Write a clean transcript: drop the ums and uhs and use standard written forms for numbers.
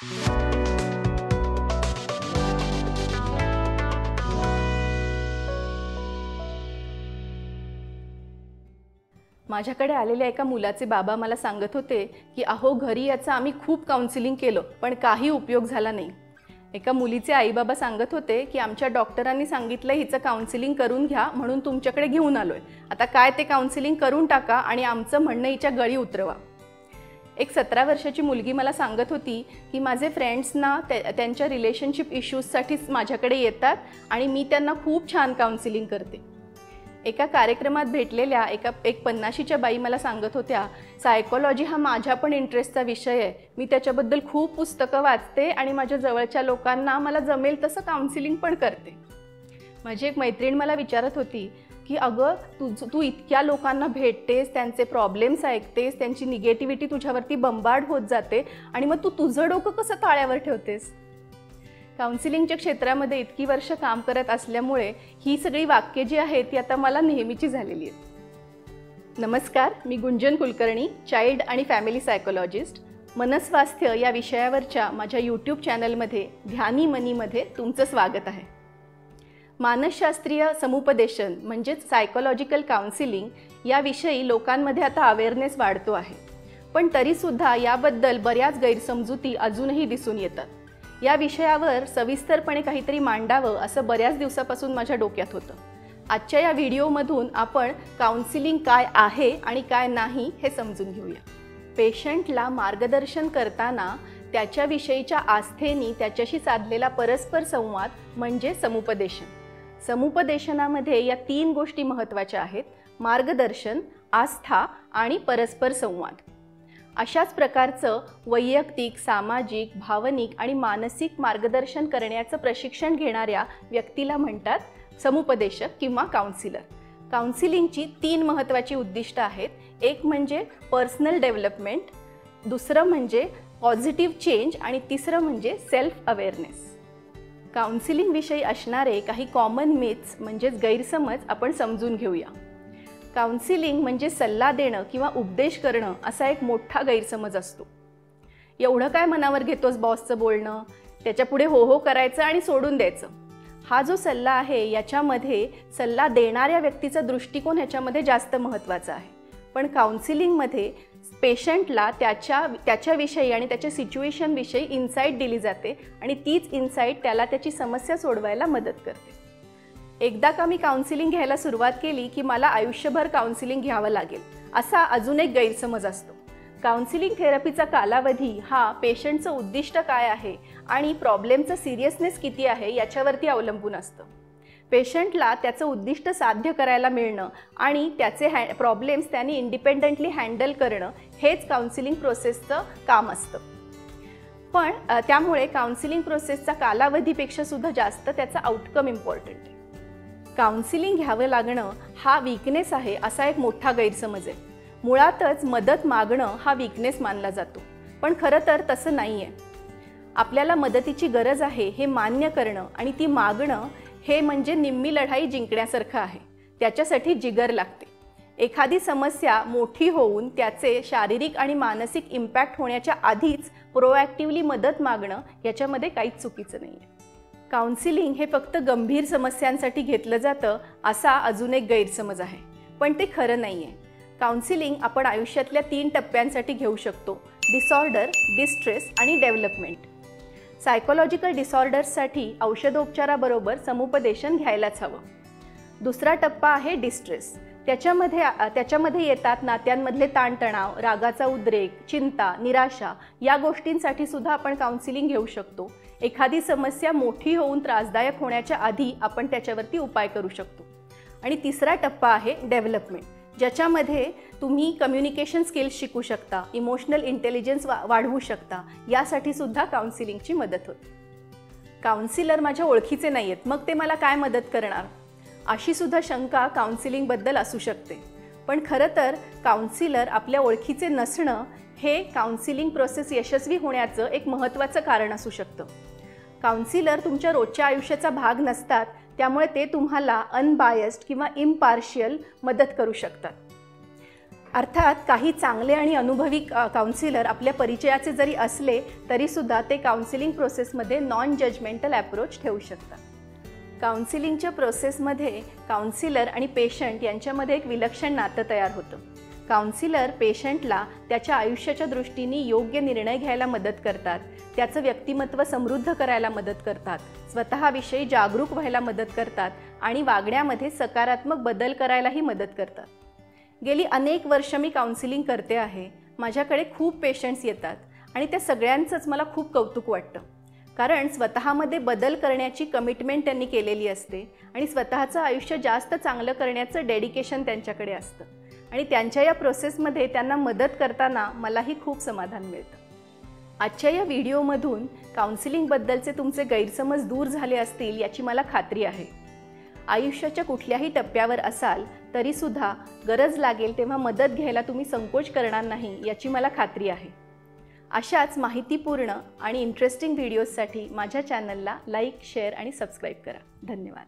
माझ्याकडे आलेल्या एका मुलाचे बाबा मला सांगत होते की अहो घरी याचं आम्ही खूप काउन्सिलिंग केलं पण काही उपयोग झाला नाही। एका मुलीचे आई बाबा सांगत होते की आमच्या डॉक्टरांनी सांगितलं हिचं काउन्सिलिंग करून घ्या म्हणून तुमच्याकडे घेऊन आलोय, आता काय ते काउन्सिलिंग करून टाका आणि आमचं म्हणणं हिच्या गळी उतरवा। एक 17 वर्षाची मुलगी मला सांगत होती की माझे फ्रेंड्स ना त्यांच्या रिलेशनशिप इश्यूजसाठीच माझ्याकडे येतात आणि मी त्यांना खूप छान काउन्सिलिंग करते। एका कार्यक्रमात भेटलेल्या एक 50च्या बाई मला सांगत होत्या सायकोलॉजी हा माझ्या पण इंटरेस्टचा विषय आहे, मी त्याच्याबद्दल खूप पुस्तकं वाचते आणि माझ्या जवळच्या लोकांना मला जमेल तसं काउन्सिलिंग पण करते। माझी एक मैत्रीण मला विचारत होती की अगं तू इतक्या लोकांना भेटतेस, त्यांचे प्रॉब्लेम्स ऐकतेस, त्यांची निगेटिव्हिटी तुझ्यावरती बंबार्ड होत जाते आणि मग तू तुझं डोकं कसं ताळ्यावर ठेवतेस। काउन्सिलिंगच्या क्षेत्रामध्ये इतकी वर्ष काम करत असल्यामुळे ही सगळी वाक्ये जी आहेत ती आता मला नेहमीची झालेली आहेत। नमस्कार, मी गुंजन कुलकर्णी, चाइल्ड आणि फॅमिली सायकोलॉजिस्ट। मनस्वास्थ्य या विषयावरच्या माझ्या यूट्यूब चॅनलमध्ये ध्यानी मनीमध्ये तुमचं स्वागत आहे। मानसशास्त्रीय समुपदेशन म्हणजेच सायकोलॉजिकल काउन्सिलिंग याविषयी लोकांमध्ये आता अवेअरनेस वाढतो आहे, पण तरीसुद्धा याबद्दल बऱ्याच गैरसमजुती अजूनही दिसून येतात। या विषयावर सविस्तरपणे काहीतरी मांडावं असं बऱ्याच दिवसापासून माझ्या डोक्यात होतं। आजच्या या व्हिडिओमधून आपण काउन्सिलिंग काय आहे आणि काय नाही हे समजून घेऊया। पेशंटला मार्गदर्शन करताना त्याच्याविषयीच्या आस्थेने त्याच्याशी साधलेला परस्पर संवाद म्हणजे समुपदेशन। समुपदेशनामध्ये या 3 गोष्टी महत्त्वाच्या आहेत: मार्गदर्शन, आस्था आणि परस्पर संवाद। अशाच प्रकारचं वैयक्तिक, सामाजिक, भावनिक आणि मानसिक मार्गदर्शन करण्याचं प्रशिक्षण घेणाऱ्या व्यक्तीला म्हणतात समुपदेशक किंवा काउन्सिलर। काउन्सिलिंगची 3 महत्त्वाची उद्दिष्ट आहेत, एक म्हणजे पर्सनल डेव्हलपमेंट, दुसरं म्हणजे पॉझिटिव्ह चेंज आणि तिसरं म्हणजे सेल्फ अवेअरनेस। काउन्सिलिंग विषयी असणारे काही कॉमन मिथ्स म्हणजेच गैरसमज आपण समजून घेऊया। काउन्सिलिंग म्हणजे सल्ला देणं किंवा उपदेश करणं असा एक मोठा गैरसमज असतो। एवढं काय मनावर घेतोस बॉसचं बोलणं, त्याच्यापुढे हो हो करायचं आणि सोडून द्यायचं। हा जो सल्ला आहे याच्यामध्ये सल्ला देणाऱ्या व्यक्तीचा दृष्टिकोन ह्याच्यामध्ये जास्त महत्त्वाचा आहे, पण काउन्सिलिंगमध्ये पेशंटला त्याच्याविषयी आणि त्याच्या सिच्युएशनविषयी इन्साईट दिली जाते आणि तीच इन्साईट त्याला त्याची समस्या सोडवायला मदत करते। एकदा का मी काउन्सिलिंग घ्यायला सुरुवात केली की मला आयुष्यभर काउन्सिलिंग घ्यावं लागेल असा अजून एक गैरसमज असतो। काउन्सिलिंग थेरपीचा कालावधी हा पेशंटचं उद्दिष्ट काय आहे आणि प्रॉब्लेमचं सिरियसनेस किती आहे याच्यावरती अवलंबून असतं। पेशंटला त्याचं उद्दिष्ट साध्य करायला मिळणं आणि त्याचे प्रॉब्लेम्स त्यांनी इंडिपेंडेंटली हँडल करणं हेच काउन्सिलिंग प्रोसेसचं काम असतं। पण त्यामुळे काउन्सिलिंग प्रोसेसचा कालावधीपेक्षा सुद्धा जास्त त्याचा आउटकम इम्पॉर्टंट आहे। काउन्सिलिंग घ्यावं लागणं हा वीकनेस आहे असा एक मोठा गैरसमज आहे। मुळातच मदत मागणं हा वीकनेस मानला जातो, पण खरं तर तसं नाही आहे। आपल्याला मदतीची गरज आहे हे मान्य करणं आणि ती मागणं हे म्हणजे निम्मी लढाई जिंकण्यासारखं आहे। त्याच्यासाठी जिगर लागते। एखादी समस्या मोठी होऊन त्याचे शारीरिक आणि मानसिक इम्पॅक्ट होण्याच्या आधीच प्रोॲक्टिव्हली मदत मागणं याच्यामध्ये काहीच चुकीचं नाही आहे। काउन्सिलिंग हे फक्त गंभीर समस्यांसाठी घेतलं जातं असा अजून एक गैरसमज आहे, पण ते खरं नाही आहे। काउन्सिलिंग आपण आयुष्यातल्या 3 टप्प्यांसाठी घेऊ शकतो: डिसऑर्डर, डिस्ट्रेस आणि डेव्हलपमेंट। सायकोलॉजिकल डिसऑर्डर्ससाठी औषधोपचाराबरोबर समुपदेशन घ्यायलाच हवं। दुसरा टप्पा आहे डिस्ट्रेस। त्याच्यामध्ये येतात नात्यांमधले ताणतणाव, रागाचा उद्रेक, चिंता, निराशा या गोष्टींसाठी सुद्धा आपण काउन्सिलिंग घेऊ शकतो। एखादी समस्या मोठी होऊन त्रासदायक होण्याच्या आधी आपण त्याच्यावरती उपाय करू शकतो। आणि तिसरा टप्पा आहे डेव्हलपमेंट, ज्याच्यामध्ये तुम्ही कम्युनिकेशन स्किल्स शिकू शकता, इमोशनल इंटेलिजन्स वाढवू शकता, यासाठी सुद्धा काउन्सिलिंगची मदत होते। काउन्सिलर माझ्या ओळखीचे नाही आहेत, मग ते मला काय मदत करणार, अशी सुद्धा शंका काउन्सिलिंगबद्दल असू शकते। पण खरं तर काउन्सिलर आपल्या ओळखीचे नसणं हे काउन्सिलिंग प्रोसेस यशस्वी होण्याचं एक महत्त्वाचं कारण असू शकतं। काउन्सिलर तुमच्या रोजच्या आयुष्याचा भाग नसतात, त्यामुळे ते तुम्हाला अनबायस्ड किंवा इम्पार्शियल मदत करू शकतात। अर्थात काही चांगले आणि अनुभवी काउन्सिलर आपल्या परिचयाचे जरी असले तरीसुद्धा ते काउन्सिलिंग प्रोसेसमध्ये नॉन जजमेंटल ॲप्रोच ठेवू शकतात. काउन्सिलिंगच्या प्रोसेसमध्ये काउन्सिलर आणि पेशंट यांच्यामध्ये एक विलक्षण नातं तयार होतं. काउन्सिलर पेशंटला त्याच्या आयुष्याच्या दृष्टीने योग्य निर्णय घ्यायला मदत करतात, त्याचं व्यक्तिमत्व समृद्ध करायला मदत करतात, स्वतःविषयी जागरूक व्हायला मदत करतात आणि वागण्यामध्ये सकारात्मक बदल करायलाही मदत करतात. गेली अनेक वर्ष मी काउन्सिलिंग करते आहे. माझ्याकडे खूप पेशंट्स येतात आणि त्या सगळ्यांचंच मला खूप कौतुक वाटतं, कारण स्वतःमध्ये बदल करण्याची कमिटमेंट त्यांनी केलेली असते आणि स्वतःचं आयुष्य जास्त चांगलं करण्याचं डेडिकेशन त्यांच्याकडे असतं आणि त्यांच्या या प्रोसेसमध्ये त्यांना मदत करताना मलाही खूप समाधान मिळतं. आजच्या या व्हिडिओमधून काउन्सिलिंगबद्दलचे तुमचे गैरसमज दूर झाले असतील याची मला खात्री आहे. आयुष्याच्या कुठल्याही टप्प्यावर असाल तरीसुद्धा गरज लागेल तेव्हा मदत घ्यायला तुम्ही संकोच करणार नाही याची मला खात्री आहे. अशाच माहितीपूर्ण आणि इंटरेस्टिंग व्हिडिओजसाठी माझ्या चॅनलला लाईक, शेअर आणि सबस्क्राईब करा. धन्यवाद.